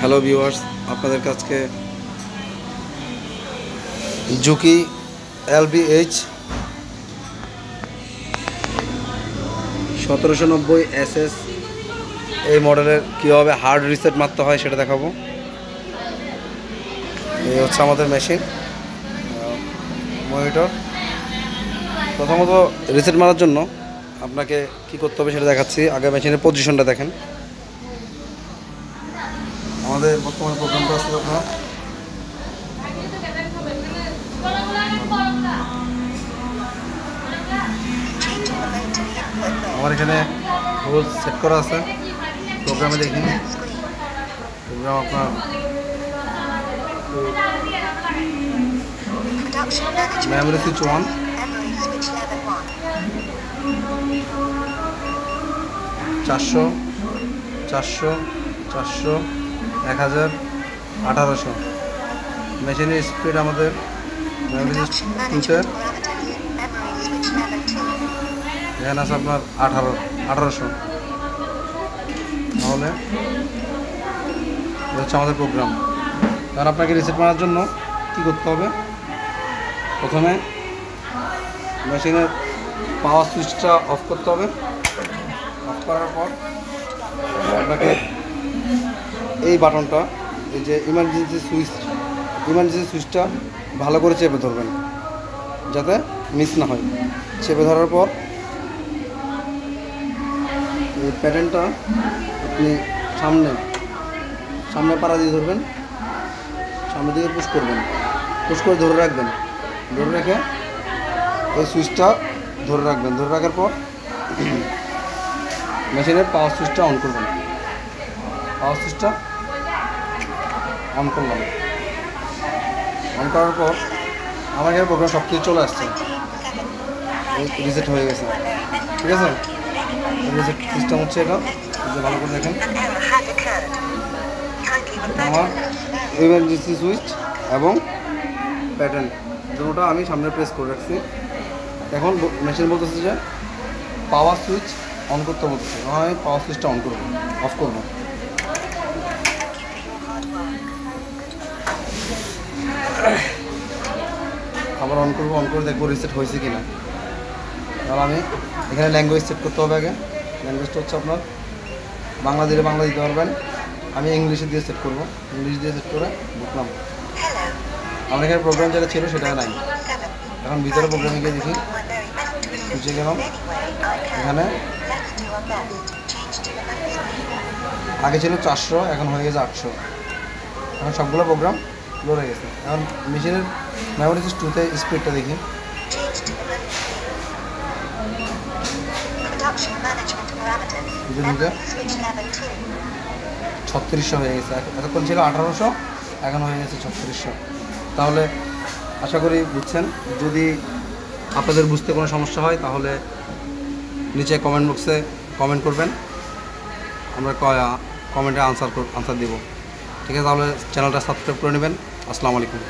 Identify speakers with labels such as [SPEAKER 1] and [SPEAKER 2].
[SPEAKER 1] Hello viewers, আপনাদের কাছে Juki LBH 1790 SS এই মডেলের কীভাবে হার্ড রিসেট মারতে হয় সেটা দেখাবো। এই হচ্ছে আমাদের মেশিন মনিটর। প্রথমত রিসেট মারার জন্য আপনাকে কি করতে হবে সেটা দেখাচ্ছি। আগে মেশিনের পজিশনটা দেখেন। আমাদের বর্তমানে প্রোগ্রামটা আছে আপনার আমার এখানে হোল সেট করা আছে। প্রোগ্রামে দেখি প্রোগ্রাম আপনার মেমোরি সুইচ 1, 400, 400, 400, 1000, 1800। মেশিনের স্পিড আমাদের মেমোরি সুইচের এখানে আছে আপনার 1800। তাহলে হচ্ছে আমাদের প্রোগ্রাম। কারণ আপনাকে রিসেট মারার জন্য কী করতে হবে, প্রথমে মেশিনের পাওয়ার সুইচটা অফ করতে হবে। অফ করার পর আপনাকে এই বাটনটা, এই যে ইমার্জেন্সি সুইচটা ভালো করে চেপে ধরবেন যাতে মিস না হয়। চেপে ধরার পর এই প্যাটার্নটা আপনি সামনে পাড়া দিয়ে ধরবেন, সামনের দিকে পুশ করবেন, পুশ করে ধরে রাখবেন। ধরে রেখে এই সুইচটা ধরে রাখবেন। ধরে রাখার পর মেশিনের পাওয়ার সুইচটা অন করবেন। পাওয়ার সুইচটা অন করলাম। অন করার পর আমার এখানে প্রোগ্রাম সব কিছু চলে আসছে, রিসেট হয়ে গেছে। ঠিক আছে, রিসেট সিস্টেম হচ্ছে এটা, ভালো করে দেখেন। আমার ইমার্জেন্সি সুইচ এবং প্যাটার্ন দুটোটা আমি সামনে প্রেস করে রাখছি। এখন মেশিন বলতেছে যে পাওয়ার সুইচ অন করতে বলতেছে। আমি পাওয়ার সুইচটা অন করবো, অফ করবো। আবার অন করবো, অন করে দেখবো রিসেট হয়েছে কিনা। তাহলে আমি এখানে ল্যাঙ্গুয়েজ সেট করতে হবে। আগে ল্যাঙ্গুয়েজটা হচ্ছে আপনার বাংলা দিলে বাংলা দিতে পারবেন। আমি ইংলিশে দিয়ে সেট করবো। ইংলিশ দিয়ে সেট করে বুঝলাম। আমার এখানে প্রোগ্রাম যেটা ছিল সেটা নাই। এখন ভিতরে প্রোগ্রামে গিয়ে দেখি, বুঝে গেলাম। এখানে আগে ছিল 400, এখন হয়ে গেছে 800। এখন সবগুলো প্রোগ্রাম লোড হয়ে গেছে। এখন মেশিনের মেমোরি সুইচ 2তে স্পিডটা দেখি। দুটো 3600 হয়ে গেছে। এতক্ষণ ছিল 1800, এখন হয়ে গেছে 3600। তাহলে আশা করি বুঝছেন। যদি আপনাদের বুঝতে কোনো সমস্যা হয় তাহলে নিচে কমেন্ট বক্সে কমেন্ট করবেন, আমরা কমেন্টে আনসার দেব। ঠিক আছে, তাহলে চ্যানেলটা সাবস্ক্রাইব করে নেবেন। আসসালামু আলাইকুম।